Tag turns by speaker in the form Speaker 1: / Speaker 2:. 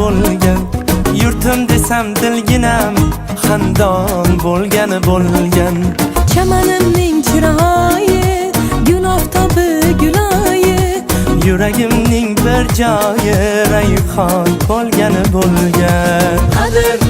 Speaker 1: bo'lgan. Yurtim desam dilginam xandon bo'lgan.
Speaker 2: Chamanimning chiroyi gul oftobi guloyi,
Speaker 1: Yuragimning bir joyi rayhon bo'lgan.
Speaker 2: qadr